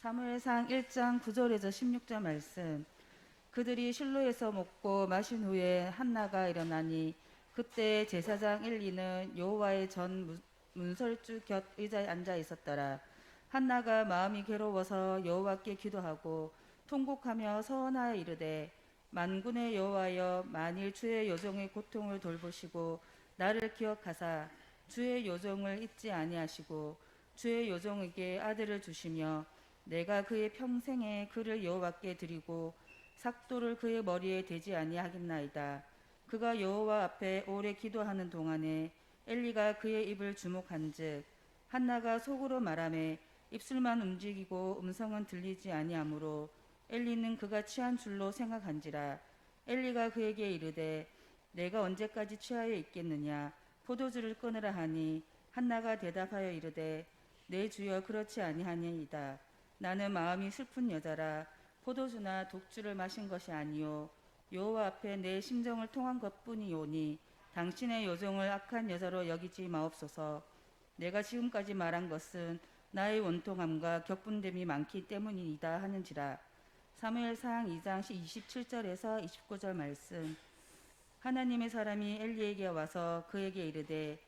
사무엘상 1장 9절에서 16절 말씀. 그들이 실로에서 먹고 마신 후에 한나가 일어나니 그때 제사장 엘리는 여호와의 전 문설주 곁 의자에 앉아 있었더라. 한나가 마음이 괴로워서 여호와께 기도하고 통곡하며 서원하여 이르되 만군의 여호와여, 만일 주의 요정의 고통을 돌보시고 나를 기억하사 주의 요정을 잊지 아니하시고 주의 요정에게 아들을 주시며 내가 그의 평생에 그를 여호와께 드리고 삭도를 그의 머리에 대지 아니하겠나이다. 그가 여호와 앞에 오래 기도하는 동안에 엘리가 그의 입을 주목한즉 한나가 속으로 말하매 입술만 움직이고 음성은 들리지 아니하므로 엘리는 그가 취한 줄로 생각한지라. 엘리가 그에게 이르되 내가 언제까지 취하여 있겠느냐, 포도주를 끊으라 하니 한나가 대답하여 이르되 내 주여, 그렇지 아니하니이다. 나는 마음이 슬픈 여자라 포도주나 독주를 마신 것이 아니요 여호와 앞에 내 심정을 통한 것뿐이오니 당신의 요정을 악한 여자로 여기지 마옵소서. 내가 지금까지 말한 것은 나의 원통함과 격분됨이 많기 때문이다 하는지라. 사무엘상 2장 27절에서 29절 말씀. 하나님의 사람이 엘리에게 와서 그에게 이르되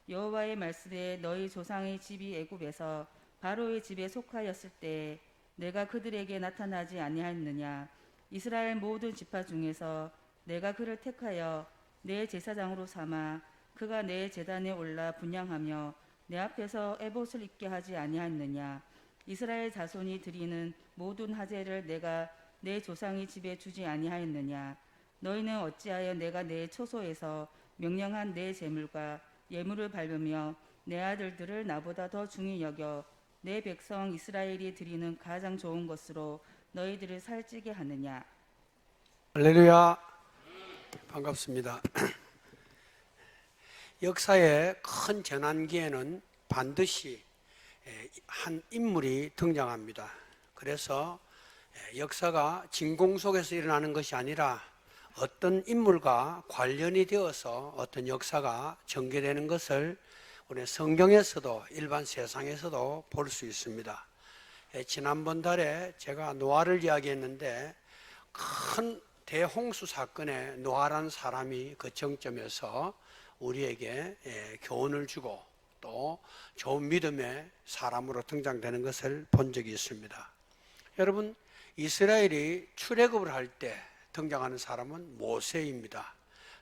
여호와의 말씀에 너희 조상의 집이 애굽에서 바로의 집에 속하였을 때에 내가 그들에게 나타나지 아니하였느냐. 이스라엘 모든 지파 중에서 내가 그를 택하여 내 제사장으로 삼아 그가 내 제단에 올라 분향하며 내 앞에서 에봇을 입게 하지 아니하였느냐. 이스라엘 자손이 드리는 모든 하제를 내가 내 조상의 집에 주지 아니하였느냐. 너희는 어찌하여 내가 내 초소에서 명령한 내 제물과 예물을 밟으며 내 아들들을 나보다 더 중히 여겨 내 백성 이스라엘이 드리는 가장 좋은 것으로 너희들을 살찌게 하느냐. 할렐루야. 반갑습니다. 역사의 큰 전환기에는 반드시 한 인물이 등장합니다. 그래서 역사가 진공 속에서 일어나는 것이 아니라 어떤 인물과 관련이 되어서 어떤 역사가 전개되는 것을 우리 성경에서도 일반 세상에서도 볼 수 있습니다. 지난번 달에 제가 노아를 이야기했는데 큰 대홍수 사건에 노아라는 사람이 그 정점에서 우리에게 교훈을 주고 또 좋은 믿음의 사람으로 등장되는 것을 본 적이 있습니다. 여러분, 이스라엘이 출애굽을 할 때 등장하는 사람은 모세입니다.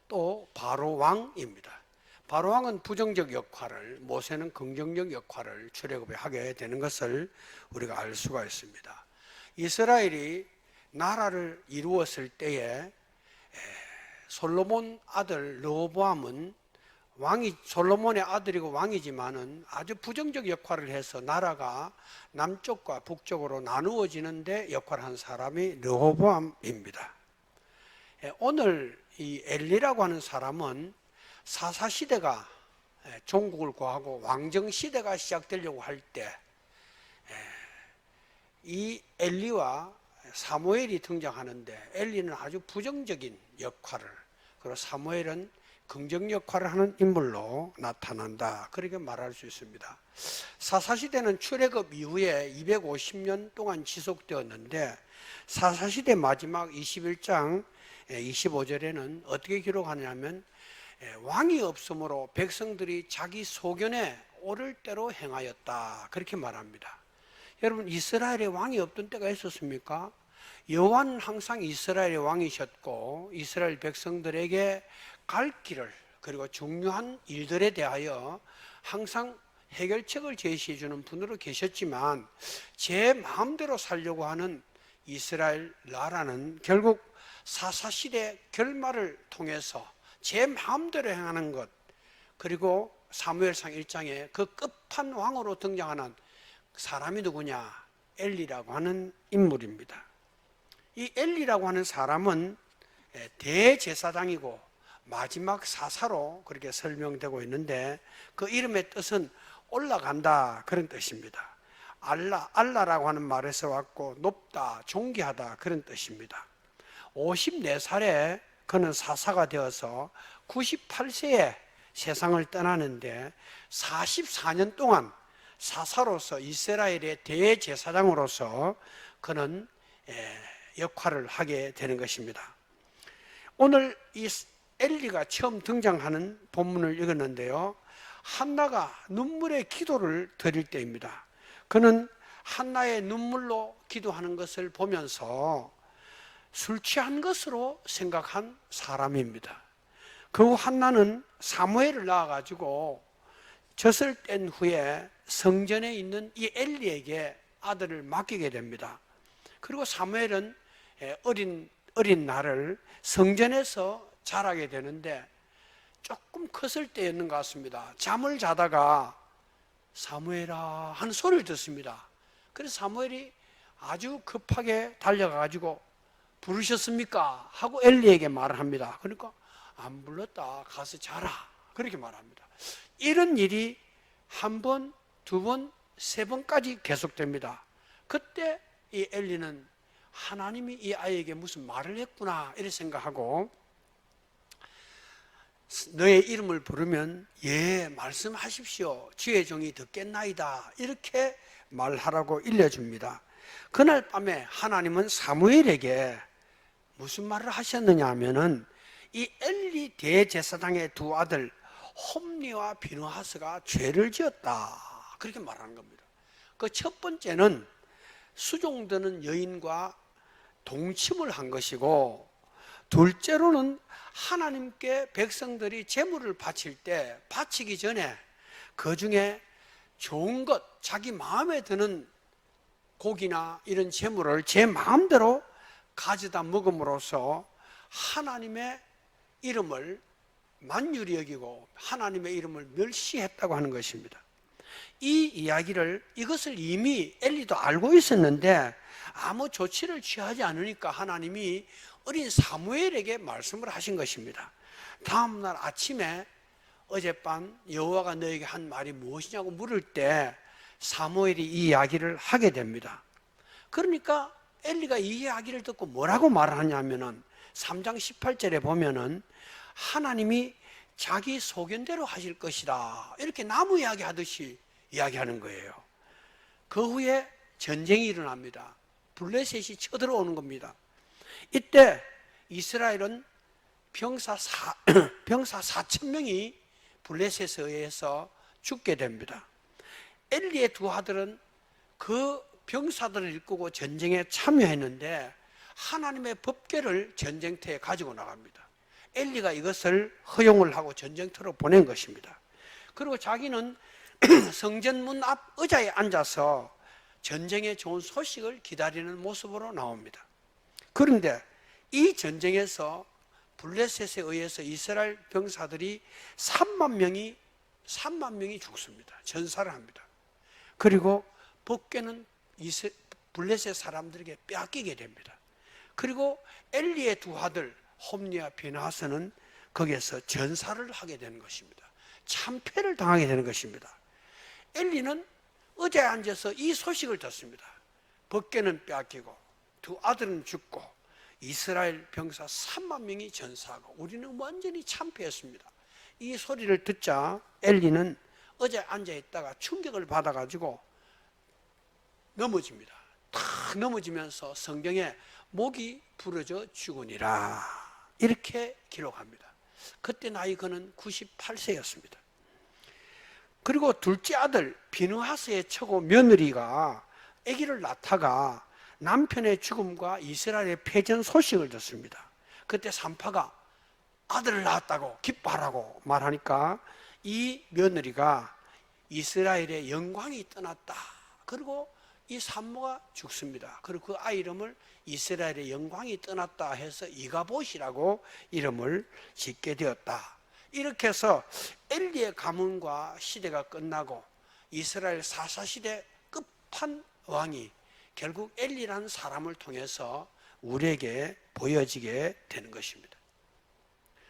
또 바로 왕입니다. 바로 왕은 부정적 역할을, 모세는 긍정적 역할을 출애굽에 하게 되는 것을 우리가 알 수가 있습니다. 이스라엘이 나라를 이루었을 때에 솔로몬 아들 르호보암은 솔로몬의 아들이고 왕이지만은 아주 부정적 역할을 해서 나라가 남쪽과 북쪽으로 나누어지는데 역할을 한 사람이 르호보암입니다. 오늘 이 엘리라고 하는 사람은 사사시대가 종국을 구하고 왕정시대가 시작되려고 할 때 이 엘리와 사무엘이 등장하는데 엘리는 아주 부정적인 역할을, 그리고 사무엘은 긍정 역할을 하는 인물로 나타난다, 그렇게 말할 수 있습니다. 사사시대는 출애굽 이후에 250년 동안 지속되었는데 사사시대 마지막 21장 25절에는 어떻게 기록하냐면 왕이 없으므로 백성들이 자기 소견에 옳을 대로 행하였다, 그렇게 말합니다. 여러분, 이스라엘에 왕이 없던 때가 있었습니까? 여호와는 항상 이스라엘의 왕이셨고 이스라엘 백성들에게 갈 길을, 그리고 중요한 일들에 대하여 항상 해결책을 제시해 주는 분으로 계셨지만 제 마음대로 살려고 하는 이스라엘 나라는 결국 사사시대 결말을 통해서 제 마음대로 행하는 것, 그리고 사무엘상 1장에 그 끝판왕으로 등장하는 사람이 누구냐? 엘리라고 하는 인물입니다. 이 엘리라고 하는 사람은 대제사장이고 마지막 사사로 그렇게 설명되고 있는데 그 이름의 뜻은 올라간다, 그런 뜻입니다. 알라라고 하는 말에서 왔고 높다, 존귀하다, 그런 뜻입니다. 54살에 그는 사사가 되어서 98세에 세상을 떠나는데 44년 동안 사사로서 이스라엘의 대제사장으로서 그는 역할을 하게 되는 것입니다. 오늘 이 엘리가 처음 등장하는 본문을 읽었는데요, 한나가 눈물의 기도를 드릴 때입니다. 그는 한나의 눈물로 기도하는 것을 보면서 술 취한 것으로 생각한 사람입니다. 그 후 한나는 사무엘을 낳아가지고 젖을 뗀 후에 성전에 있는 이 엘리에게 아들을 맡기게 됩니다. 그리고 사무엘은 어린 날을 성전에서 자라게 되는데 조금 컸을 때였는 것 같습니다. 잠을 자다가 사무엘아 하는 소리를 듣습니다. 그래서 사무엘이 아주 급하게 달려가가지고 부르셨습니까? 하고 엘리에게 말을 합니다. 그러니까 안 불렀다, 가서 자라, 그렇게 말합니다. 이런 일이 한 번, 두 번, 세 번까지 계속됩니다. 그때 이 엘리는 하나님이 이 아이에게 무슨 말을 했구나 이렇게 생각하고, 너의 이름을 부르면 예 말씀하십시오, 주의 종이 듣겠나이다, 이렇게 말하라고 일러줍니다. 그날 밤에 하나님은 사무엘에게 무슨 말을 하셨느냐 하면은 이 엘리 대제사장의 두 아들 홈리와 비느하스가 죄를 지었다, 그렇게 말하는 겁니다. 그 첫 번째는 수종드는 여인과 동침을 한 것이고, 둘째로는 하나님께 백성들이 제물을 바칠 때 바치기 전에 그 중에 좋은 것, 자기 마음에 드는 고기나 이런 제물을 제 마음대로 가져다 먹음으로써 하나님의 이름을 만유리 여기고 하나님의 이름을 멸시했다고 하는 것입니다. 이것을 이미 엘리도 알고 있었는데 아무 조치를 취하지 않으니까 하나님이 어린 사무엘에게 말씀을 하신 것입니다. 다음날 아침에 어젯밤 여호와가 너에게 한 말이 무엇이냐고 물을 때 사무엘이 이 이야기를 하게 됩니다. 그러니까 엘리가 이 이야기를 듣고 뭐라고 말하냐면은 3장 18절에 보면은 하나님이 자기 소견대로 하실 것이다, 이렇게 나무 이야기 하듯이 이야기하는 거예요. 그 후에 전쟁이 일어납니다. 블레셋이 쳐들어오는 겁니다. 이때 이스라엘은 병사 4,000명이 블레셋에 의해서 죽게 됩니다. 엘리의 두 아들은 그 병사들을 이끌고 전쟁에 참여했는데 하나님의 법궤를 전쟁터에 가지고 나갑니다. 엘리가 이것을 허용을 하고 전쟁터로 보낸 것입니다. 그리고 자기는 성전 문 앞 의자에 앉아서 전쟁의 좋은 소식을 기다리는 모습으로 나옵니다. 그런데 이 전쟁에서 블레셋에 의해서 이스라엘 병사들이 3만 명이 죽습니다. 전사를 합니다. 그리고 법궤는 블레셋 사람들에게 빼앗기게 됩니다. 그리고 엘리의 두 아들 홈리와 비느하스는 거기에서 전사를 하게 되는 것입니다. 참패를 당하게 되는 것입니다. 엘리는 의자에 앉아서 이 소식을 듣습니다. 법궤는 빼앗기고 두 아들은 죽고 이스라엘 병사 3만 명이 전사하고 우리는 완전히 참패했습니다. 이 소리를 듣자 엘리는 의자에 앉아 있다가 충격을 받아가지고 넘어집니다. 탁 넘어지면서 성경에 목이 부러져 죽으니라, 이렇게 기록합니다. 그때 나이 그는 98세였습니다. 그리고 둘째 아들 비느하스의 처고 며느리가 아기를 낳다가 남편의 죽음과 이스라엘의 패전 소식을 듣습니다. 그때 산파가 아들을 낳았다고 기뻐하라고 말하니까 이 며느리가 이스라엘의 영광이 떠났다, 그리고 이 산모가 죽습니다. 그리고 그 아이 이름을 이스라엘의 영광이 떠났다 해서 이가봇이라고 이름을 짓게 되었다. 이렇게 해서 엘리의 가문과 시대가 끝나고 이스라엘 사사시대 끝판 왕이 결국 엘리라는 사람을 통해서 우리에게 보여지게 되는 것입니다.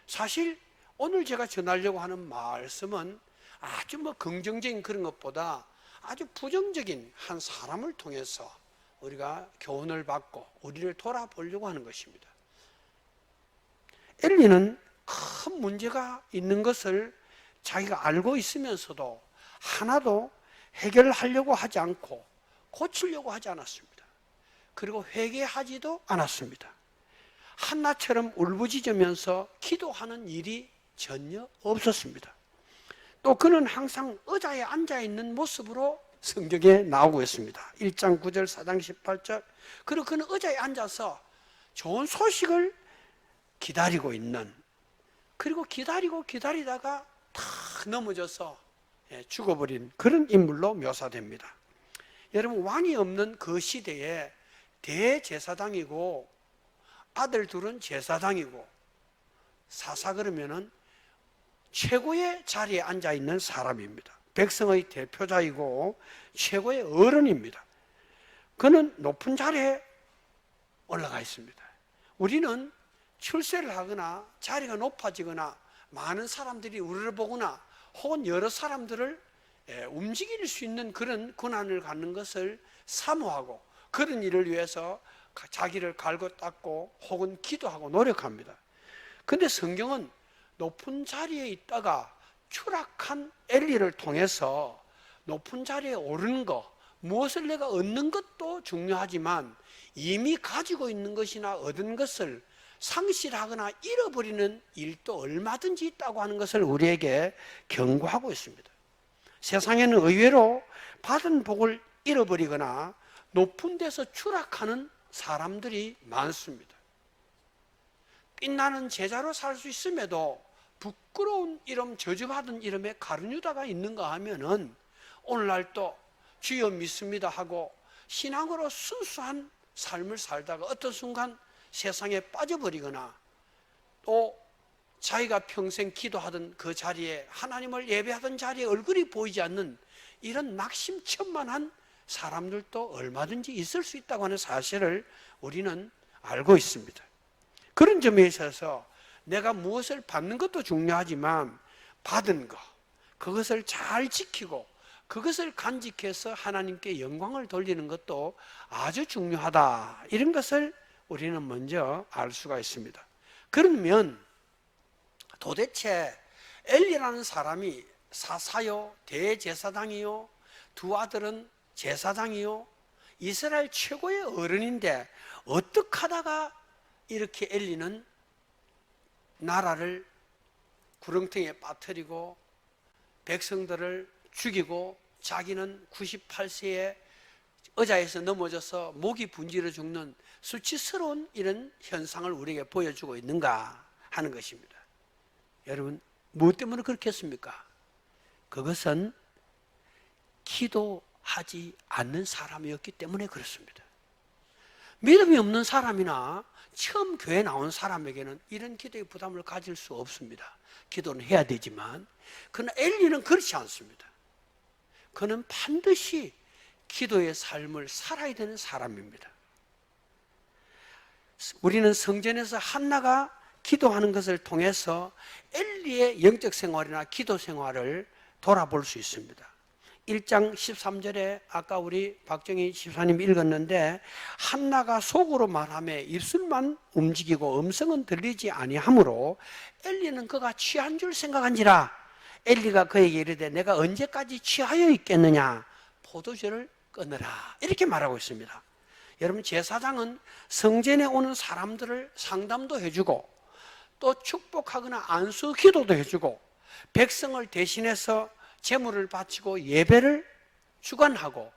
사실 오늘 제가 전하려고 하는 말씀은 아주 긍정적인 그런 것보다 아주 부정적인 한 사람을 통해서 우리가 교훈을 받고 우리를 돌아보려고 하는 것입니다. 엘리는 큰 문제가 있는 것을 자기가 알고 있으면서도 하나도 해결하려고 하지 않고 고치려고 하지 않았습니다. 그리고 회개하지도 않았습니다. 한나처럼 울부짖으면서 기도하는 일이 전혀 없었습니다. 또 그는 항상 의자에 앉아있는 모습으로 성경에 나오고 있습니다. 1장 9절, 4장 18절. 그리고 그는 의자에 앉아서 좋은 소식을 기다리고 있는, 그리고 기다리다가 탁 넘어져서 죽어버린 그런 인물로 묘사됩니다. 여러분, 왕이 없는 그 시대에 대제사장이고 아들 둘은 제사장이고 사사 그러면은 최고의 자리에 앉아 있는 사람입니다. 백성의 대표자이고 최고의 어른입니다. 그는 높은 자리에 올라가 있습니다. 우리는 출세를 하거나 자리가 높아지거나 많은 사람들이 우리를 보거나 혹은 여러 사람들을 움직일 수 있는 그런 권한을 갖는 것을 사모하고 그런 일을 위해서 자기를 갈고 닦고 혹은 기도하고 노력합니다. 그런데 성경은 높은 자리에 있다가 추락한 엘리를 통해서 높은 자리에 오르는 것, 무엇을 내가 얻는 것도 중요하지만 이미 가지고 있는 것이나 얻은 것을 상실하거나 잃어버리는 일도 얼마든지 있다고 하는 것을 우리에게 경고하고 있습니다. 세상에는 의외로 받은 복을 잃어버리거나 높은 데서 추락하는 사람들이 많습니다. 빛나는 제자로 살 수 있음에도 부끄러운 이름, 저주받은 이름에 가룟유다가 있는가 하면은 오늘날 또 주여 믿습니다 하고 신앙으로 순수한 삶을 살다가 어떤 순간 세상에 빠져버리거나 또 자기가 평생 기도하던 그 자리에 하나님을 예배하던 자리에 얼굴이 보이지 않는 이런 낙심천만한 사람들도 얼마든지 있을 수 있다고 하는 사실을 우리는 알고 있습니다. 그런 점에 있어서 내가 무엇을 받는 것도 중요하지만 받은 것, 그것을 잘 지키고 그것을 간직해서 하나님께 영광을 돌리는 것도 아주 중요하다. 이런 것을 우리는 먼저 알 수가 있습니다. 그러면 도대체 엘리라는 사람이 사사요, 대제사장이요, 두 아들은 제사장이요, 이스라엘 최고의 어른인데 어떻게 하다가 이렇게 엘리는 나라를 구렁텅이에 빠뜨리고 백성들을 죽이고 자기는 98세에 의자에서 넘어져서 목이 분지러 죽는 수치스러운 이런 현상을 우리에게 보여주고 있는가 하는 것입니다. 여러분, 무엇 때문에 그렇게 했습니까? 그것은 기도하지 않는 사람이었기 때문에 그렇습니다. 믿음이 없는 사람이나 처음 교회 나온 사람에게는 이런 기도의 부담을 가질 수 없습니다. 기도는 해야 되지만, 그러나 엘리는 그렇지 않습니다. 그는 반드시 기도의 삶을 살아야 되는 사람입니다. 우리는 성전에서 한나가 기도하는 것을 통해서 엘리의 영적 생활이나 기도 생활을 돌아볼 수 있습니다. 1장 13절에 아까 우리 박정희 집사님이 읽었는데 한나가 속으로 말하며 입술만 움직이고 음성은 들리지 아니하므로 엘리는 그가 취한 줄 생각한지라. 엘리가 그에게 이르되 내가 언제까지 취하여 있겠느냐, 포도주를 끊으라, 이렇게 말하고 있습니다. 여러분, 제사장은 성전에 오는 사람들을 상담도 해주고 또 축복하거나 안수 기도도 해주고 백성을 대신해서 제물을 바치고 예배를 주관하고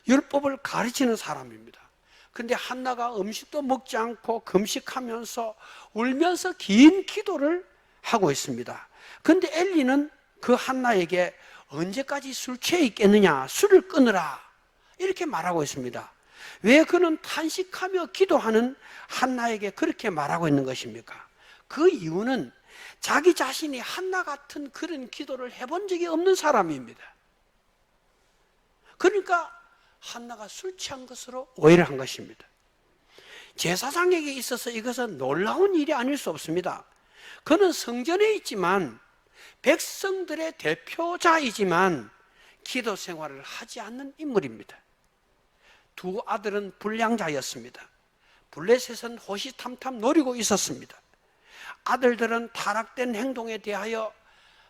율법을 가르치는 사람입니다. 그런데 한나가 음식도 먹지 않고 금식하면서 울면서 긴 기도를 하고 있습니다. 그런데 엘리는 그 한나에게 언제까지 술 취해 있겠느냐, 술을 끊으라, 이렇게 말하고 있습니다. 왜 그는 탄식하며 기도하는 한나에게 그렇게 말하고 있는 것입니까? 그 이유는 자기 자신이 한나 같은 그런 기도를 해본 적이 없는 사람입니다. 그러니까 한나가 술 취한 것으로 오해를 한 것입니다. 제사장에게 있어서 이것은 놀라운 일이 아닐 수 없습니다. 그는 성전에 있지만 백성들의 대표자이지만 기도 생활을 하지 않는 인물입니다. 두 아들은 불량자였습니다. 블레셋은 호시탐탐 노리고 있었습니다. 아들들은 타락된 행동에 대하여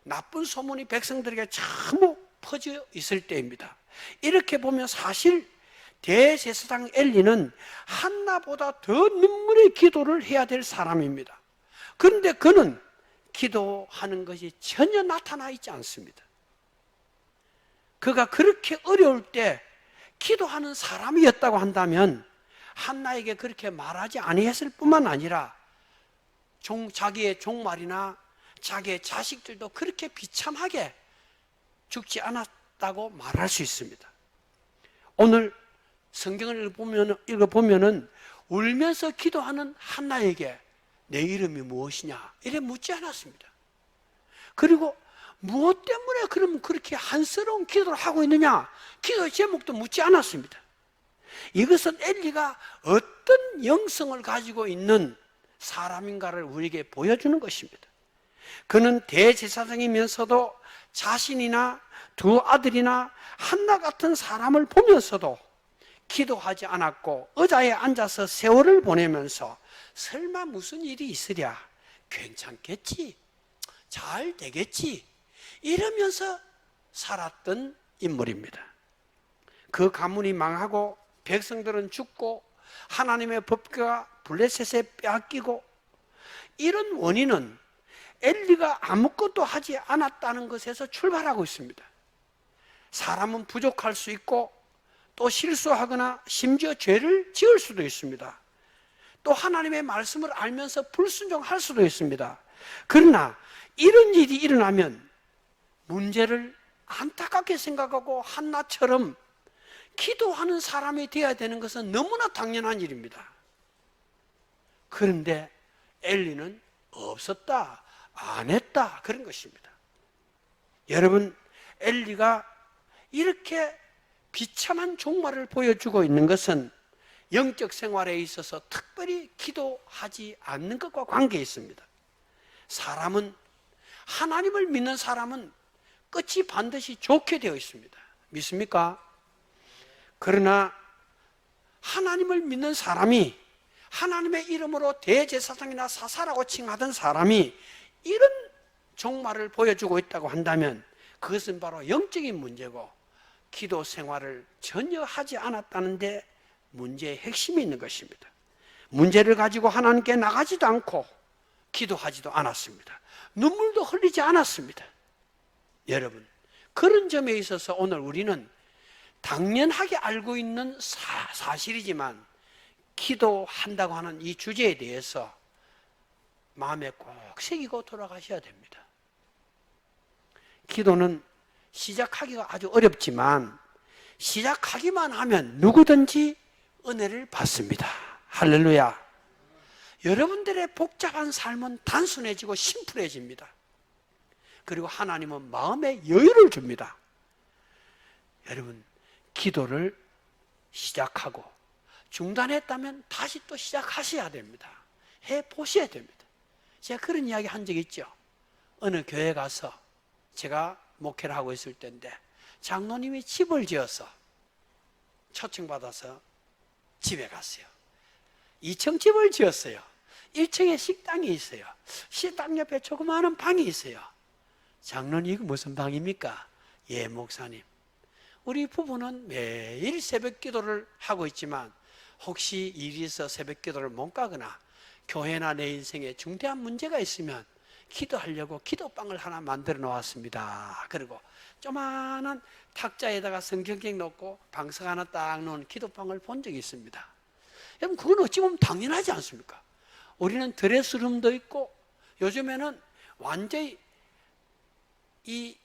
나쁜 소문이 백성들에게 전부 퍼져 있을 때입니다. 이렇게 보면 사실 대제사장 엘리는 한나보다 더 눈물의 기도를 해야 될 사람입니다. 그런데 그는 기도하는 것이 전혀 나타나 있지 않습니다. 그가 그렇게 어려울 때 기도하는 사람이었다고 한다면 한나에게 그렇게 말하지 아니했을 뿐만 아니라 자기의 종말이나 자기의 자식들도 그렇게 비참하게 죽지 않았다고 말할 수 있습니다. 오늘 성경을 읽어보면 울면서 기도하는 한나에게 내 이름이 무엇이냐 이래 묻지 않았습니다. 그리고 무엇 때문에 그럼 그렇게 한스러운 기도를 하고 있느냐 기도의 제목도 묻지 않았습니다. 이것은 엘리가 어떤 영성을 가지고 있는 사람인가를 우리에게 보여주는 것입니다. 그는 대제사장이면서도 자신이나 두 아들이나 한나 같은 사람을 보면서도 기도하지 않았고 의자에 앉아서 세월을 보내면서 설마 무슨 일이 있으랴, 괜찮겠지, 잘 되겠지 이러면서 살았던 인물입니다. 그 가문이 망하고 백성들은 죽고 하나님의 법궤가 블레셋에 빼앗기고 이런 원인은 엘리가 아무것도 하지 않았다는 것에서 출발하고 있습니다. 사람은 부족할 수 있고 또 실수하거나 심지어 죄를 지을 수도 있습니다. 또 하나님의 말씀을 알면서 불순종할 수도 있습니다. 그러나 이런 일이 일어나면 문제를 안타깝게 생각하고 한나처럼 기도하는 사람이 되어야 되는 것은 너무나 당연한 일입니다. 그런데 엘리는 없었다, 안 했다 그런 것입니다. 여러분, 엘리가 이렇게 비참한 종말을 보여주고 있는 것은 영적 생활에 있어서 특별히 기도하지 않는 것과 관계 있습니다. 사람은, 하나님을 믿는 사람은 끝이 반드시 좋게 되어 있습니다. 믿습니까? 그러나 하나님을 믿는 사람이, 하나님의 이름으로 대제사장이나 사사라고 칭하던 사람이 이런 종말을 보여주고 있다고 한다면 그것은 바로 영적인 문제고 기도 생활을 전혀 하지 않았다는 데 문제의 핵심이 있는 것입니다. 문제를 가지고 하나님께 나가지도 않고 기도하지도 않았습니다. 눈물도 흘리지 않았습니다. 여러분, 그런 점에 있어서 오늘 우리는 당연하게 알고 있는 사실이지만 기도한다고 하는 이 주제에 대해서 마음에 꼭 새기고 돌아가셔야 됩니다. 기도는 시작하기가 아주 어렵지만 시작하기만 하면 누구든지 은혜를 받습니다. 할렐루야. 여러분들의 복잡한 삶은 단순해지고 심플해집니다. 그리고 하나님은 마음에 여유를 줍니다. 여러분, 기도를 시작하고 중단했다면 다시 또 시작하셔야 됩니다. 해보셔야 됩니다. 제가 그런 이야기 한 적 있죠. 어느 교회 가서 제가 목회를 하고 있을 때인데 장로님이 집을 지어서 초청받아서 집에 갔어요. 2층 집을 지었어요. 1층에 식당이 있어요. 식당 옆에 조그마한 방이 있어요. 장로님, 이거 무슨 방입니까? 예, 목사님. 우리 부부는 매일 새벽 기도를 하고 있지만 혹시 일이 있어 새벽 기도를 못 가거나 교회나 내 인생에 중대한 문제가 있으면 기도하려고 기도방을 하나 만들어 놓았습니다. 그리고 조그마한 탁자에다가 성경책 놓고 방석 하나 딱 놓은 기도방을 본 적이 있습니다. 여러분, 그건 어찌 보면 당연하지 않습니까? 우리는 드레스룸도 있고 요즘에는 완전히 이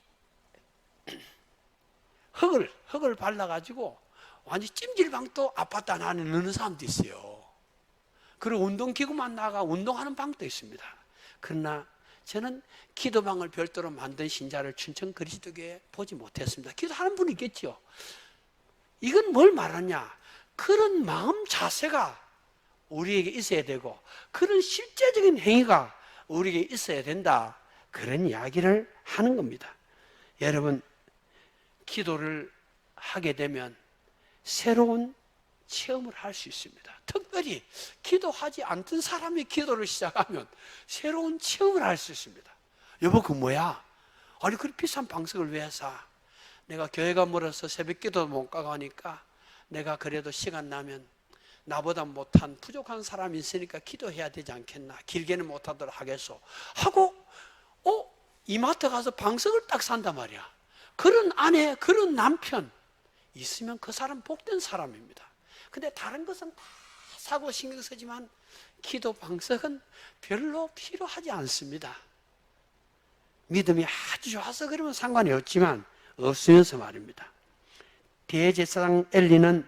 흙을 발라가지고 완전 찜질방도 아파트 안에 넣는 사람도 있어요. 그리고 운동기구만 나가 운동하는 방도 있습니다. 그러나 저는 기도방을 별도로 만든 신자를 춘천 그리스도교에 보지 못했습니다. 기도하는 분이 있겠죠. 이건 뭘 말하냐? 그런 마음 자세가 우리에게 있어야 되고 그런 실제적인 행위가 우리에게 있어야 된다. 그런 이야기를 하는 겁니다. 여러분, 기도를 하게 되면 새로운 체험을 할 수 있습니다. 특별히 기도하지 않던 사람이 기도를 시작하면 새로운 체험을 할 수 있습니다. 여보, 그 뭐야? 아니, 그렇게 비싼 방석을 왜 사? 내가 교회가 멀어서 새벽기도 못 가고 하니까 내가 그래도 시간 나면 나보다 못한 부족한 사람이 있으니까 기도해야 되지 않겠나. 길게는 못하도록 하겠소 하고 이마트 가서 방석을 딱 산단 말이야. 그런 아내, 그런 남편 있으면 그 사람 복된 사람입니다. 근데 다른 것은 다 사고 신경 쓰지만 기도 방석은 별로 필요하지 않습니다. 믿음이 아주 좋아서 그러면 상관이 없지만 없으면서 말입니다. 대제사장 엘리는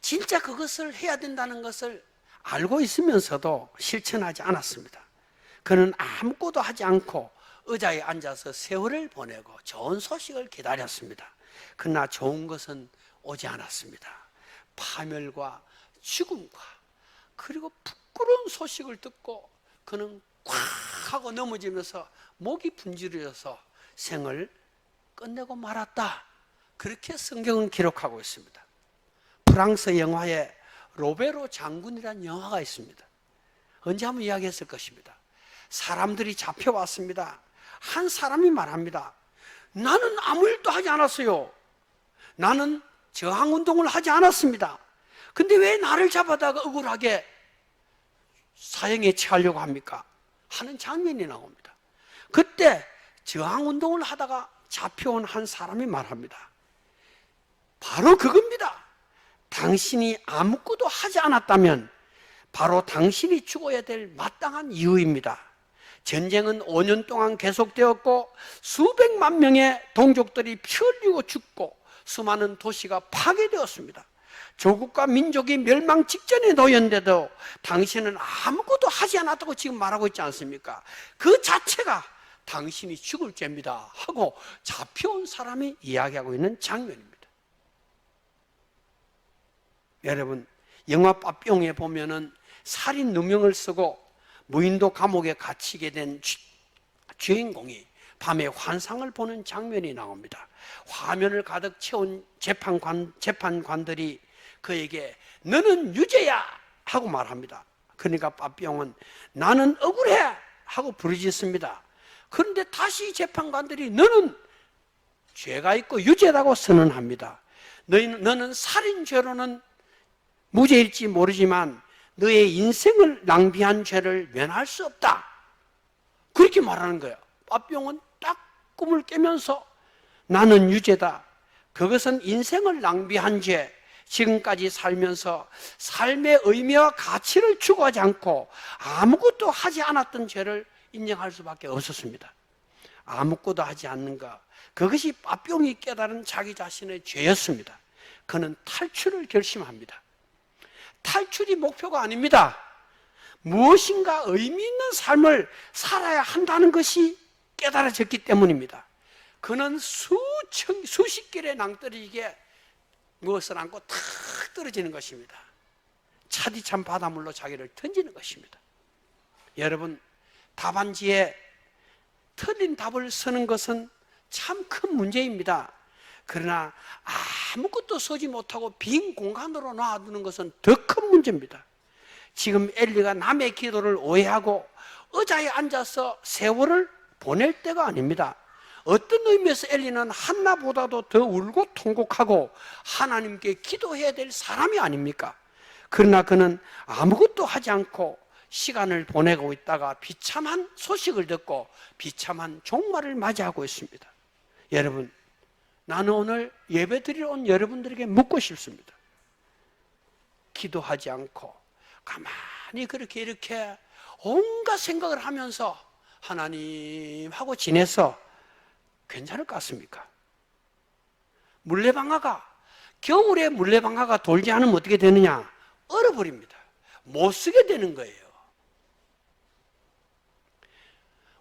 진짜 그것을 해야 된다는 것을 알고 있으면서도 실천하지 않았습니다. 그는 아무것도 하지 않고 의자에 앉아서 세월을 보내고 좋은 소식을 기다렸습니다. 그러나 좋은 것은 오지 않았습니다. 파멸과 죽음과 그리고 부끄러운 소식을 듣고 그는 꽉 하고 넘어지면서 목이 분주해져서 생을 끝내고 말았다. 그렇게 성경은 기록하고 있습니다. 프랑스 영화에 로베로 장군이라는 영화가 있습니다. 언제 한번 이야기했을 것입니다. 사람들이 잡혀왔습니다. 한 사람이 말합니다. 나는 아무 일도 하지 않았어요. 나는 저항운동을 하지 않았습니다. 근데 왜 나를 잡아다가 억울하게 사형에 처하려고 합니까? 하는 장면이 나옵니다. 그때 저항운동을 하다가 잡혀온 한 사람이 말합니다. 바로 그겁니다. 당신이 아무것도 하지 않았다면 바로 당신이 죽어야 될 마땅한 이유입니다. 전쟁은 5년 동안 계속되었고 수백만 명의 동족들이 피 흘리고 죽고 수많은 도시가 파괴되었습니다. 조국과 민족이 멸망 직전에 놓였는데도 당신은 아무것도 하지 않았다고 지금 말하고 있지 않습니까? 그 자체가 당신이 죽을 죄입니다 하고 잡혀온 사람이 이야기하고 있는 장면입니다. 여러분, 영화 빠뿅에 보면은 살인 누명을 쓰고 무인도 감옥에 갇히게 된 주인공이 밤에 환상을 보는 장면이 나옵니다. 화면을 가득 채운 재판관들이 그에게 너는 유죄야 하고 말합니다. 그러니까 빠뿅은 나는 억울해 하고 부르짖습니다. 그런데 다시 재판관들이 너는 죄가 있고 유죄라고 선언합니다. 너는 살인죄로는 무죄일지 모르지만 너의 인생을 낭비한 죄를 면할 수 없다. 그렇게 말하는 거예요. 빠뿅은 딱 꿈을 깨면서 나는 유죄다. 그것은 인생을 낭비한 죄. 지금까지 살면서 삶의 의미와 가치를 추구하지 않고 아무것도 하지 않았던 죄를 인정할 수밖에 없었습니다. 아무것도 하지 않는 것. 그것이 빠뿅이 깨달은 자기 자신의 죄였습니다. 그는 탈출을 결심합니다. 탈출이 목표가 아닙니다. 무엇인가 의미 있는 삶을 살아야 한다는 것이 깨달아졌기 때문입니다. 그는 수십 길의 낭떠러지게 무엇을 안고 탁 떨어지는 것입니다. 차디찬 바닷물로 자기를 던지는 것입니다. 여러분, 답안지에 틀린 답을 쓰는 것은 참 큰 문제입니다. 그러나 아무것도 쓰지 못하고 빈 공간으로 놔두는 것은 더 큰 문제입니다. 지금 엘리가 남의 기도를 오해하고 의자에 앉아서 세월을 보낼 때가 아닙니다. 어떤 의미에서 엘리는 한나보다도 더 울고 통곡하고 하나님께 기도해야 될 사람이 아닙니까? 그러나 그는 아무것도 하지 않고 시간을 보내고 있다가 비참한 소식을 듣고 비참한 종말을 맞이하고 있습니다. 여러분, 나는 오늘 예배드리러 온 여러분들에게 묻고 싶습니다. 기도하지 않고 가만히 그렇게 이렇게 온갖 생각을 하면서 하나님하고 지내서 괜찮을 것 같습니까? 물레방아가 겨울에 물레방아가 돌지 않으면 어떻게 되느냐? 얼어버립니다. 못 쓰게 되는 거예요.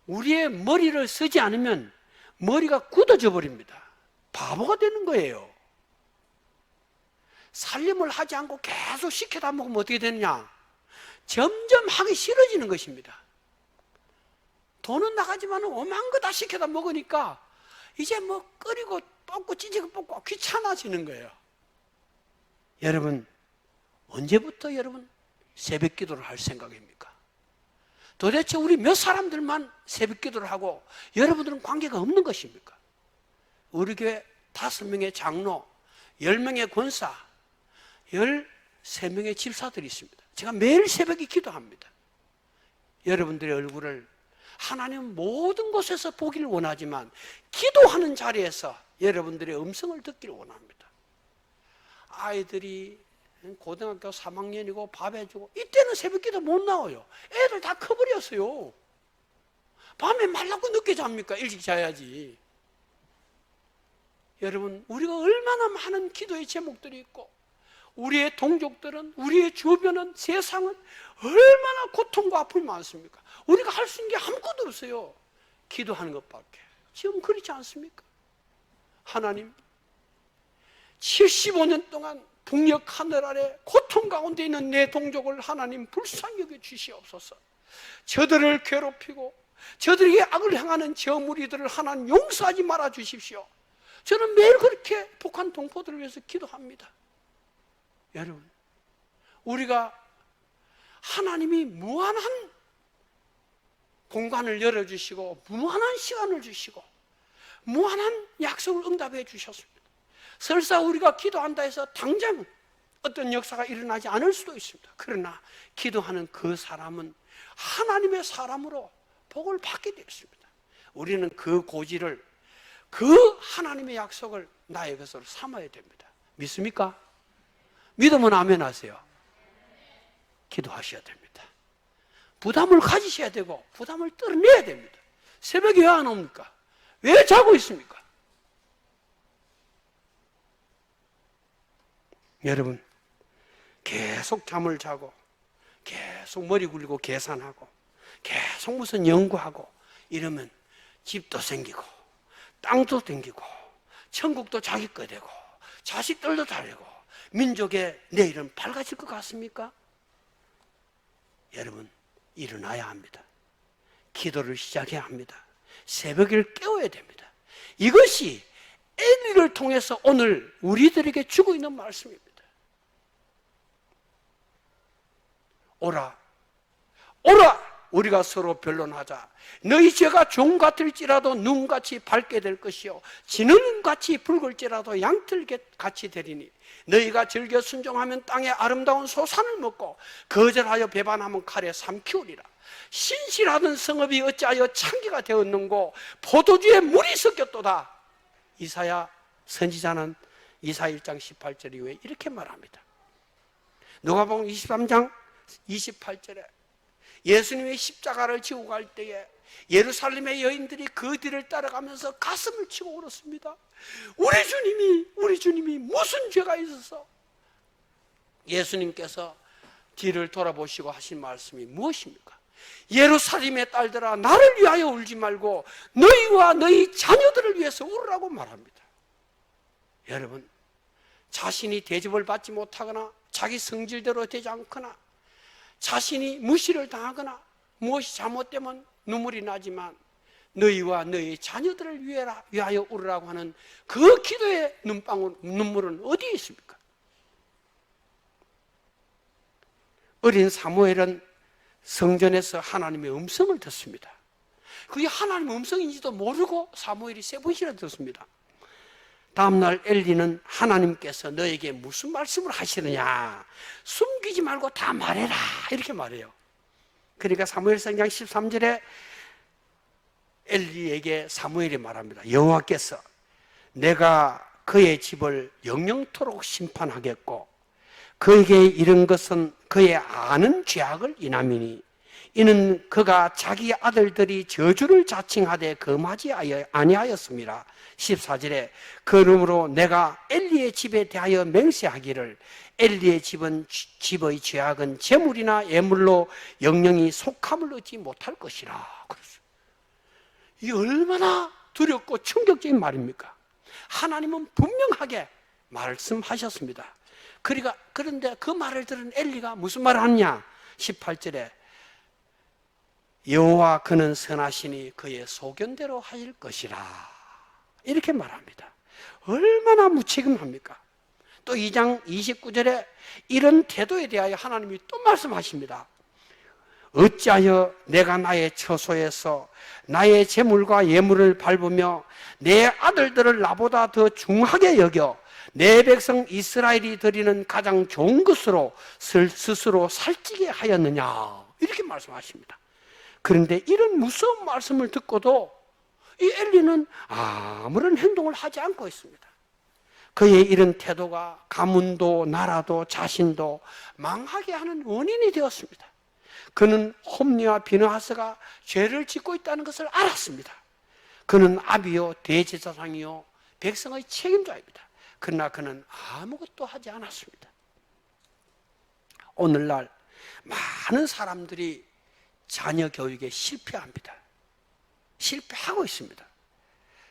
우리의 머리를 쓰지 않으면 머리가 굳어져 버립니다. 바보가 되는 거예요. 살림을 하지 않고 계속 시켜다 먹으면 어떻게 되느냐? 점점 하기 싫어지는 것입니다. 돈은 나가지만 오만 거 다 시켜다 먹으니까 이제 뭐 끓이고 볶고 찌지고 볶고 귀찮아지는 거예요. 여러분, 언제부터 여러분 새벽 기도를 할 생각입니까? 도대체 우리 몇 사람들만 새벽 기도를 하고 여러분들은 관계가 없는 것입니까? 우리 교회 5명의 장로, 10명의 권사, 13명의 집사들이 있습니다. 제가 매일 새벽에 기도합니다. 여러분들의 얼굴을 하나님 모든 곳에서 보기를 원하지만 기도하는 자리에서 여러분들의 음성을 듣기를 원합니다. 아이들이 고등학교 3학년이고 밥 해주고 이때는 새벽 기도 못 나와요. 애들 다 커버렸어요. 밤에 말라고 늦게 잡니까? 일찍 자야지. 여러분, 우리가 얼마나 많은 기도의 제목들이 있고 우리의 동족들은, 우리의 주변은, 세상은 얼마나 고통과 아픔이 많습니까? 우리가 할 수 있는 게 아무것도 없어요. 기도하는 것밖에. 지금 그렇지 않습니까? 하나님, 75년 동안 북녘 하늘 아래 고통 가운데 있는 내 동족을 하나님 불쌍히 여겨 주시옵소서. 저들을 괴롭히고 저들에게 악을 행하는 저 무리들을 하나님 용서하지 말아 주십시오. 저는 매일 그렇게 북한 동포들을 위해서 기도합니다. 여러분, 우리가 하나님이 무한한 공간을 열어주시고 무한한 시간을 주시고 무한한 약속을 응답해 주셨습니다. 설사 우리가 기도한다 해서 당장 어떤 역사가 일어나지 않을 수도 있습니다. 그러나 기도하는 그 사람은 하나님의 사람으로 복을 받게 되었습니다. 우리는 그 고지를, 그 하나님의 약속을 나의 것으로 삼아야 됩니다. 믿습니까? 믿으면 아멘 하세요. 기도하셔야 됩니다. 부담을 가지셔야 되고 부담을 떨어내야 됩니다. 새벽에 왜 안 옵니까? 왜 자고 있습니까? 여러분, 계속 잠을 자고 계속 머리 굴리고 계산하고 계속 무슨 연구하고 이러면 집도 생기고 땅도 생기고 천국도 자기 거 되고 자식들도 다 되고 민족의 내일은 밝아질 것 같습니까? 여러분, 일어나야 합니다. 기도를 시작해야 합니다. 새벽을 깨워야 됩니다. 이것이 엘리를 통해서 오늘 우리들에게 주고 있는 말씀입니다. 오라, 오라, 우리가 서로 변론하자. 너희 죄가 종 같을지라도 눈같이 밝게 될 것이요 진흙같이 붉을지라도 양털같이 되리니 너희가 즐겨 순종하면 땅의 아름다운 소산을 먹고 거절하여 배반하면 칼에 삼키우리라. 신실하던 성읍이 어찌하여 창기가 되었는고 포도주에 물이 섞였도다. 이사야 선지자는 이사야 1장 18절 이후에 이렇게 말합니다. 누가복음 23장 28절에 예수님의 십자가를 지고 갈 때에 예루살렘의 여인들이 그 뒤를 따라가면서 가슴을 치고 울었습니다. 우리 주님이 무슨 죄가 있어서? 예수님께서 뒤를 돌아보시고 하신 말씀이 무엇입니까? 예루살렘의 딸들아, 나를 위하여 울지 말고 너희와 너희 자녀들을 위해서 울으라고 말합니다. 여러분, 자신이 대접을 받지 못하거나 자기 성질대로 되지 않거나 자신이 무시를 당하거나 무엇이 잘못되면 눈물이 나지만 너희와 너희 자녀들을 위하여 울으라고 하는 그 기도의 눈물은 어디에 있습니까? 어린 사무엘은 성전에서 하나님의 음성을 듣습니다. 그게 하나님의 음성인지도 모르고 사무엘이 3번이나 듣습니다. 다음날 엘리는 하나님께서 너에게 무슨 말씀을 하시느냐, 숨기지 말고 다 말해라, 이렇게 말해요. 그러니까 사무엘상장 13절에 엘리에게 사무엘이 말합니다. 여호와께서 내가 그의 집을 영영토록 심판하겠고 그에게 이른 것은 그의 아는 죄악을 인함이니 이는 그가 자기 아들들이 저주를 자칭하되 금하지 아니하였습니다. 14절에 그러므로 내가 엘리의 집에 대하여 맹세하기를 엘리의 집의 죄악은 재물이나 예물로 영영이 속함을 얻지 못할 것이라. 그랬어요. 이 얼마나 두렵고 충격적인 말입니까? 하나님은 분명하게 말씀하셨습니다. 그런데 그 말을 들은 엘리가 무슨 말을 하느냐? 18절에 여호와 그는 선하시니 그의 소견대로 하실 것이라, 이렇게 말합니다. 얼마나 무책임합니까? 또 2장 29절에 이런 태도에 대하여 하나님이 또 말씀하십니다. 어찌하여 내가 나의 처소에서 나의 재물과 예물을 밟으며 내 아들들을 나보다 더 중하게 여겨 내 백성 이스라엘이 드리는 가장 좋은 것으로 스스로 살찌게 하였느냐, 이렇게 말씀하십니다. 그런데 이런 무서운 말씀을 듣고도 이 엘리는 아무런 행동을 하지 않고 있습니다. 그의 이런 태도가 가문도 나라도 자신도 망하게 하는 원인이 되었습니다. 그는 홈리와 비느하스가 죄를 짓고 있다는 것을 알았습니다. 그는 아비요 대제사장이요 백성의 책임자입니다. 그러나 그는 아무것도 하지 않았습니다. 오늘날 많은 사람들이 자녀 교육에 실패합니다. 실패하고 있습니다.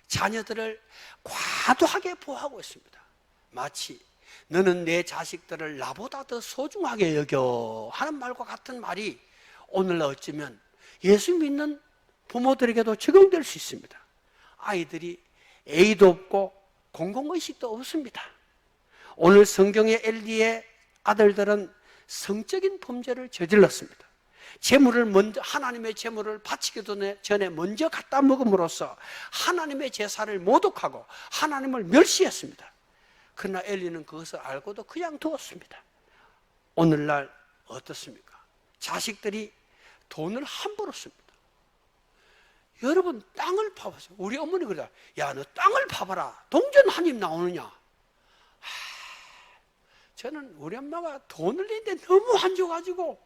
자녀들을 과도하게 보호하고 있습니다. 마치 너는 내 자식들을 나보다 더 소중하게 여겨 하는 말과 같은 말이 오늘날 어쩌면 예수 믿는 부모들에게도 적용될 수 있습니다. 아이들이 A도 없고 공공의식도 없습니다. 오늘 성경의 엘리의 아들들은 성적인 범죄를 저질렀습니다. 하나님의 재물을 바치기 전에 먼저 갖다 먹음으로써 하나님의 제사를 모독하고 하나님을 멸시했습니다. 그러나 엘리는 그것을 알고도 그냥 두었습니다. 오늘날 어떻습니까? 자식들이 돈을 함부로 씁니다. 여러분, 땅을 파보세요. 우리 어머니 그러다, 야, 너 땅을 파봐라. 동전 한 입 나오느냐? 저는 우리 엄마가 돈을 냈는데 너무 안 줘가지고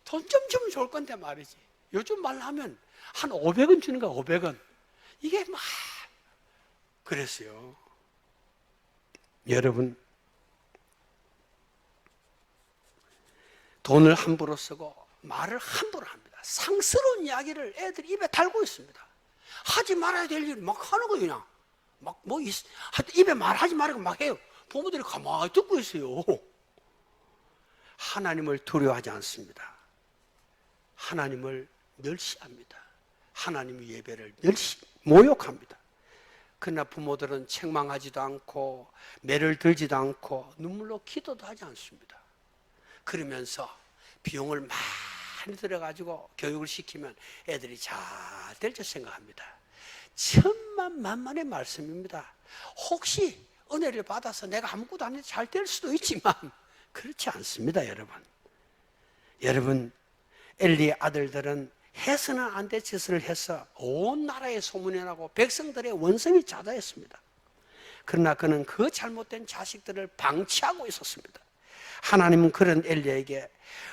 돈 좀 주면 좋을 건데 말이지. 요즘 말로 하면 한 500원 주는 거야, 500원. 이게 막 그랬어요. 여러분, 돈을 함부로 쓰고 말을 함부로 합니다. 상스러운 이야기를 애들이 입에 달고 있습니다. 하지 말아야 될 일을 막 하는 거예요. 그냥 막 입에 말하지 말라고 막 해요. 부모들이 가만히 듣고 있어요. 하나님을 두려워하지 않습니다. 하나님을 멸시합니다. 하나님의 예배를 모욕합니다. 그러나 부모들은 책망하지도 않고 매를 들지도 않고 눈물로 기도도 하지 않습니다. 그러면서 비용을 많이 들여가지고 교육을 시키면 애들이 잘 될 줄 생각합니다. 천만만만의 말씀입니다. 혹시 은혜를 받아서 내가 아무것도 안 해도 잘 될 수도 있지만 그렇지 않습니다. 여러분, 엘리의 아들들은 해서는 안 될 짓을 해서 온 나라에 소문이 나고 백성들의 원성이 자자했습니다. 그러나 그는 그 잘못된 자식들을 방치하고 있었습니다. 하나님은 그런 엘리에게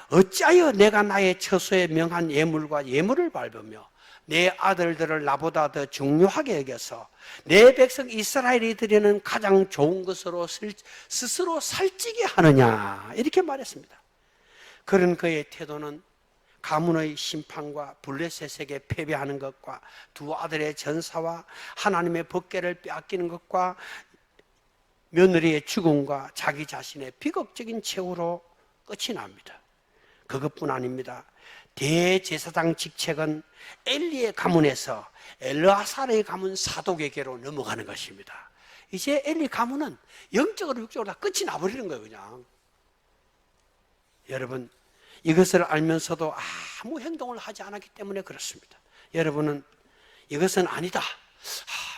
어찌하여 내가 나의 처소에 명한 예물과 예물을 밟으며 내 아들들을 나보다 더 중요하게 여겨서 내 백성 이스라엘이 드리는 가장 좋은 것으로 스스로 살찌게 하느냐, 이렇게 말했습니다. 그런 그의 태도는 가문의 심판과 블레셋에게 패배하는 것과 두 아들의 전사와 하나님의 법궤를 빼앗기는 것과 며느리의 죽음과 자기 자신의 비극적인 최후로 끝이 납니다. 그것뿐 아닙니다. 대제사장 직책은 엘리의 가문에서 엘르아살의 가문 사독에게로 넘어가는 것입니다. 이제 엘리 가문은 영적으로 육적으로 다 끝이 나버리는 거예요. 그냥 여러분, 이것을 알면서도 아무 행동을 하지 않았기 때문에 그렇습니다. 여러분은 이것은 아니다,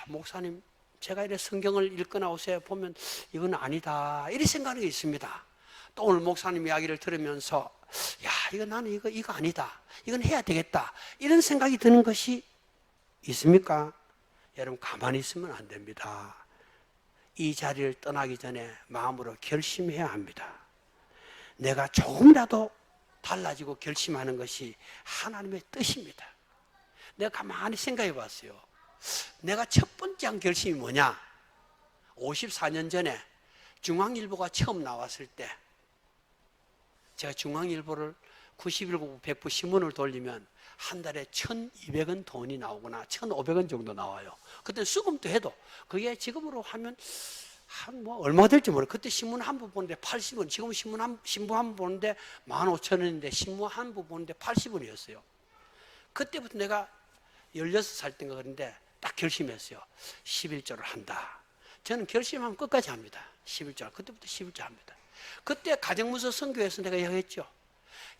목사님 제가 이렇게 성경을 읽거나 오세요 보면 이건 아니다, 이렇게 생각하는 게 있습니다. 또 오늘 목사님 이야기를 들으면서 나는 이거 아니다, 이건 해야 되겠다, 이런 생각이 드는 것이 있습니까? 여러분, 가만히 있으면 안 됩니다. 이 자리를 떠나기 전에 마음으로 결심해야 합니다. 내가 조금이라도 달라지고 결심하는 것이 하나님의 뜻입니다. 내가 가만히 생각해 봤어요. 내가 첫 번째 한 결심이 뭐냐? 54년 전에 중앙일보가 처음 나왔을 때 제가 중앙일보를 91부 100부 신문을 돌리면 한 달에 1,200원 돈이 나오거나 1,500원 정도 나와요. 그때 수금도 해도 그게 지금으로 하면 얼마 될지 모르겠어요. 그때 신문 한 부 보는데 80원, 지금 신문 한 부 보는데 15,000원인데 신문 한 부 보는데 80원이었어요. 그때부터 내가 16살 때인가 그런데 딱 결심했어요. 11조를 한다. 저는 결심하면 끝까지 합니다. 11조. 그때부터 11조 합니다. 그때 가정문서 선교에서 내가 이야기했죠.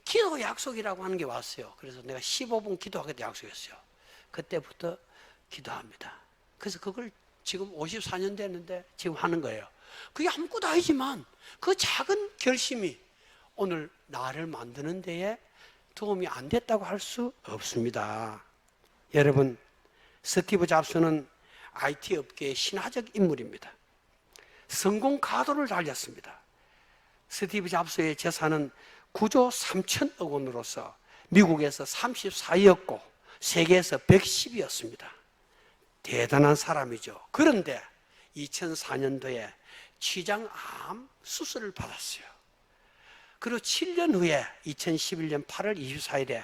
기도 약속이라고 하는 게 왔어요. 그래서 내가 15분 기도하겠다 약속했어요. 그때부터 기도합니다. 그래서 그걸 지금 54년 됐는데 지금 하는 거예요. 그게 아무것도 아니지만 그 작은 결심이 오늘 나를 만드는 데에 도움이 안 됐다고 할 수 없습니다. 여러분, 스티브 잡스는 IT 업계의 신화적 인물입니다. 성공 가도를 달렸습니다. 스티브 잡스의 재산은 9조 3천억 원으로서 미국에서 34위였고 세계에서 110위였습니다. 대단한 사람이죠. 그런데 2004년도에 췌장암 수술을 받았어요. 그리고 7년 후에 2011년 8월 24일에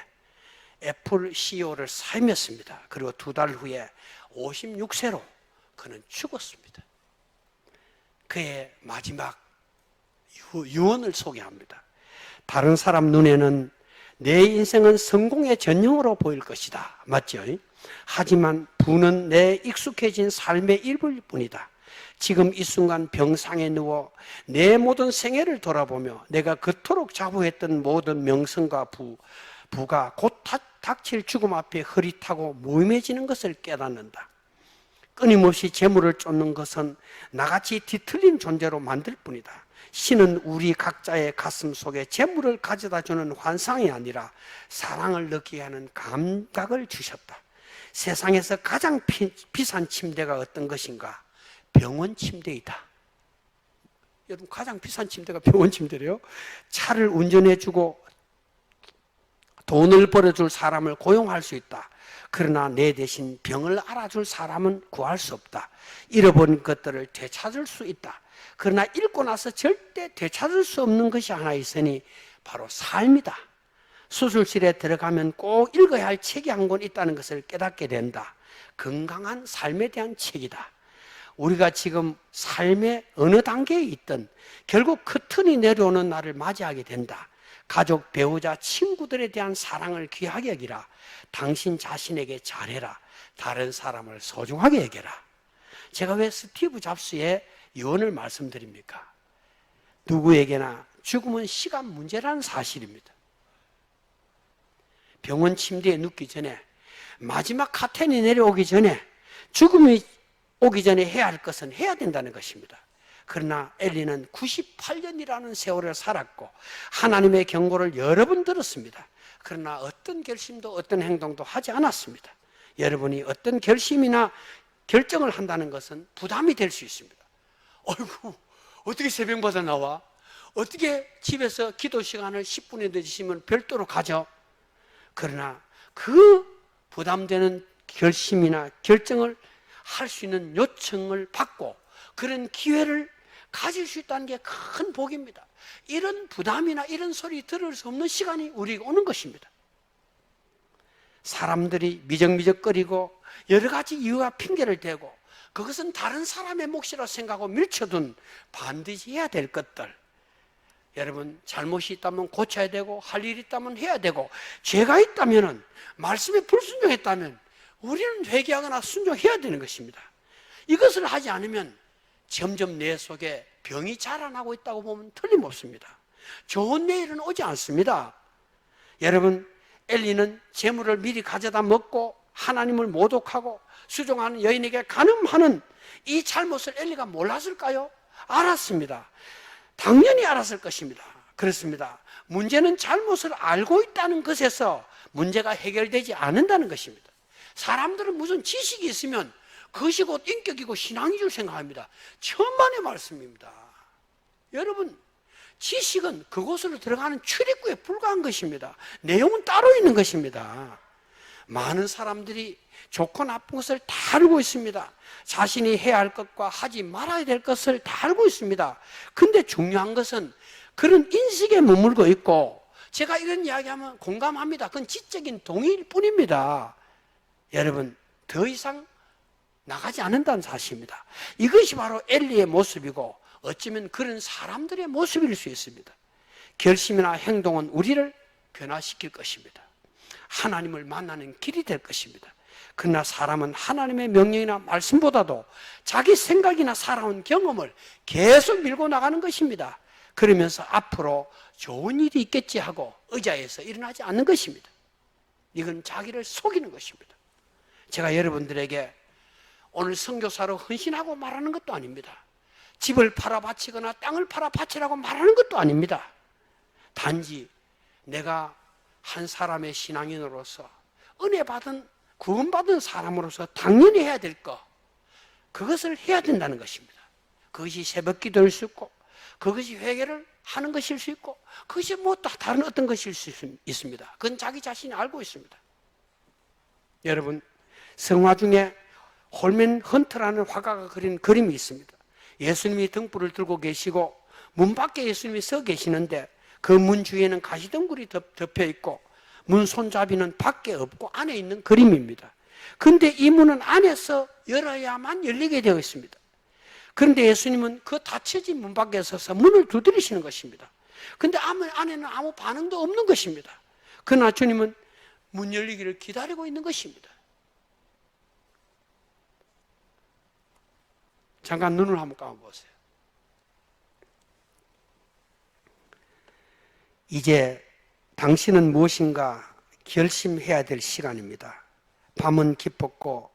애플 CEO를 사임했습니다. 그리고 2달 후에 56세로 그는 죽었습니다. 그의 마지막 유언을 소개합니다. 다른 사람 눈에는 내 인생은 성공의 전형으로 보일 것이다. 맞죠? 하지만 부는 내 익숙해진 삶의 일부일 뿐이다. 지금 이 순간 병상에 누워 내 모든 생애를 돌아보며 내가 그토록 자부했던 모든 명성과 부가 곧 닥칠 죽음 앞에 흐릿하고 무의미해지는 것을 깨닫는다. 끊임없이 재물을 쫓는 것은 나같이 뒤틀린 존재로 만들 뿐이다. 신은 우리 각자의 가슴 속에 재물을 가져다 주는 환상이 아니라 사랑을 느끼게 하는 감각을 주셨다. 세상에서 가장 비싼 침대가 어떤 것인가? 병원 침대이다. 여러분, 가장 비싼 침대가 병원 침대래요. 차를 운전해주고 돈을 벌어줄 사람을 고용할 수 있다. 그러나 내 대신 병을 알아줄 사람은 구할 수 없다. 잃어버린 것들을 되찾을 수 있다. 그러나 잃고 나서 절대 되찾을 수 없는 것이 하나 있으니 바로 삶이다. 수술실에 들어가면 꼭 읽어야 할 책이 한 권 있다는 것을 깨닫게 된다. 건강한 삶에 대한 책이다. 우리가 지금 삶의 어느 단계에 있든 결국 커튼이 내려오는 날을 맞이하게 된다. 가족, 배우자, 친구들에 대한 사랑을 귀하게 여기라. 당신 자신에게 잘해라. 다른 사람을 소중하게 여겨라. 제가 왜 스티브 잡스의 유언을 말씀드립니까? 누구에게나 죽음은 시간 문제라는 사실입니다. 병원 침대에 눕기 전에, 마지막 카텐이 내려오기 전에, 죽음이 오기 전에 해야 할 것은 해야 된다는 것입니다. 그러나 엘리는 98년이라는 세월을 살았고 하나님의 경고를 여러 번 들었습니다. 그러나 어떤 결심도 어떤 행동도 하지 않았습니다. 여러분이 어떤 결심이나 결정을 한다는 것은 부담이 될 수 있습니다. 어이구, 어떻게 새벽마다 나와? 어떻게 집에서 기도 시간을 10분에 늦으시면 별도로 가죠? 그러나 그 부담되는 결심이나 결정을 할 수 있는 요청을 받고 그런 기회를 가질 수 있다는 게 큰 복입니다. 이런 부담이나 이런 소리 들을 수 없는 시간이 우리에게 오는 것입니다. 사람들이 미적미적거리고 여러 가지 이유와 핑계를 대고 그것은 다른 사람의 몫이라고 생각하고 밀쳐둔 반드시 해야 될 것들, 여러분, 잘못이 있다면 고쳐야 되고 할 일이 있다면 해야 되고 죄가 있다면, 말씀에 불순종했다면 우리는 회개하거나 순종해야 되는 것입니다. 이것을 하지 않으면 점점 내 속에 병이 자라나고 있다고 보면 틀림없습니다. 좋은 내일은 오지 않습니다. 여러분, 엘리는 재물을 미리 가져다 먹고 하나님을 모독하고 수종하는 여인에게 간음하는 이 잘못을 엘리가 몰랐을까요? 알았습니다. 당연히 알았을 것입니다. 그렇습니다. 문제는 잘못을 알고 있다는 것에서 문제가 해결되지 않는다는 것입니다. 사람들은 무슨 지식이 있으면 그것이 곧 인격이고 신앙인 줄 생각합니다. 천만의 말씀입니다. 여러분, 지식은 그곳으로 들어가는 출입구에 불과한 것입니다. 내용은 따로 있는 것입니다. 많은 사람들이 좋고 나쁜 것을 다 알고 있습니다. 자신이 해야 할 것과 하지 말아야 될 것을 다 알고 있습니다. 근데 중요한 것은 그런 인식에 머물고 있고, 제가 이런 이야기하면 공감합니다. 그건 지적인 동의일 뿐입니다. 여러분, 더 이상 나가지 않는다는 사실입니다. 이것이 바로 엘리의 모습이고 어쩌면 그런 사람들의 모습일 수 있습니다. 결심이나 행동은 우리를 변화시킬 것입니다. 하나님을 만나는 길이 될 것입니다. 그러나 사람은 하나님의 명령이나 말씀보다도 자기 생각이나 살아온 경험을 계속 밀고 나가는 것입니다. 그러면서 앞으로 좋은 일이 있겠지 하고 의자에서 일어나지 않는 것입니다. 이건 자기를 속이는 것입니다. 제가 여러분들에게 오늘 선교사로 헌신하고 말하는 것도 아닙니다. 집을 팔아 바치거나 땅을 팔아 바치라고 말하는 것도 아닙니다. 단지 내가 한 사람의 신앙인으로서 은혜 받은 구원받은 사람으로서 당연히 해야 될 것, 그것을 해야 된다는 것입니다. 그것이 새벽 기도일 수 있고, 그것이 회개를 하는 것일 수 있고, 그것이 뭐 다른 어떤 것일 수 있습니다. 그건 자기 자신이 알고 있습니다. 여러분, 성화 중에 홀맨 헌트라는 화가가 그린 그림이 있습니다. 예수님이 등불을 들고 계시고 문 밖에 예수님이 서 계시는데 그 문 주위에는 가시덩굴이 덮여 있고 문 손잡이는 밖에 없고 안에 있는 그림입니다. 그런데 이 문은 안에서 열어야만 열리게 되어 있습니다. 그런데 예수님은 그 닫혀진 문 밖에 서서 문을 두드리시는 것입니다. 그런데 안에는 아무 반응도 없는 것입니다. 그러나 주님은 문 열리기를 기다리고 있는 것입니다. 잠깐 눈을 한번 감아보세요. 이제 당신은 무엇인가 결심해야 될 시간입니다. 밤은 깊었고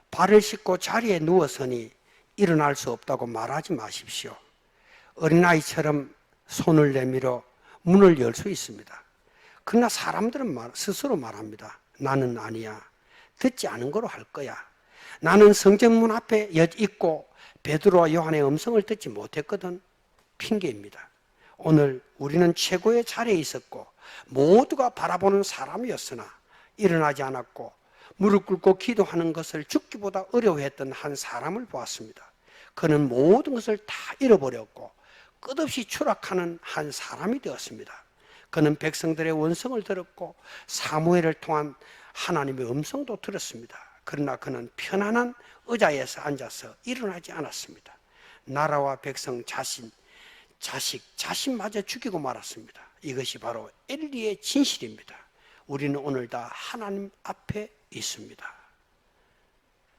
발을 씻고 자리에 누워서니 일어날 수 없다고 말하지 마십시오. 어린아이처럼 손을 내밀어 문을 열 수 있습니다. 그러나 사람들은 스스로 말합니다. 나는 아니야. 듣지 않은 거로 할 거야. 나는 성전문 앞에 있고 베드로와 요한의 음성을 듣지 못했거든. 핑계입니다. 오늘 우리는 최고의 자리에 있었고 모두가 바라보는 사람이었으나 일어나지 않았고 무릎 꿇고 기도하는 것을 죽기보다 어려워했던 한 사람을 보았습니다. 그는 모든 것을 다 잃어버렸고 끝없이 추락하는 한 사람이 되었습니다. 그는 백성들의 원성을 들었고 사무엘을 통한 하나님의 음성도 들었습니다. 그러나 그는 편안한 의자에서 앉아서 일어나지 않았습니다. 나라와 백성 자신마저 죽이고 말았습니다. 이것이 바로 엘리의 진실입니다. 우리는 오늘 다 하나님 앞에 있습니다.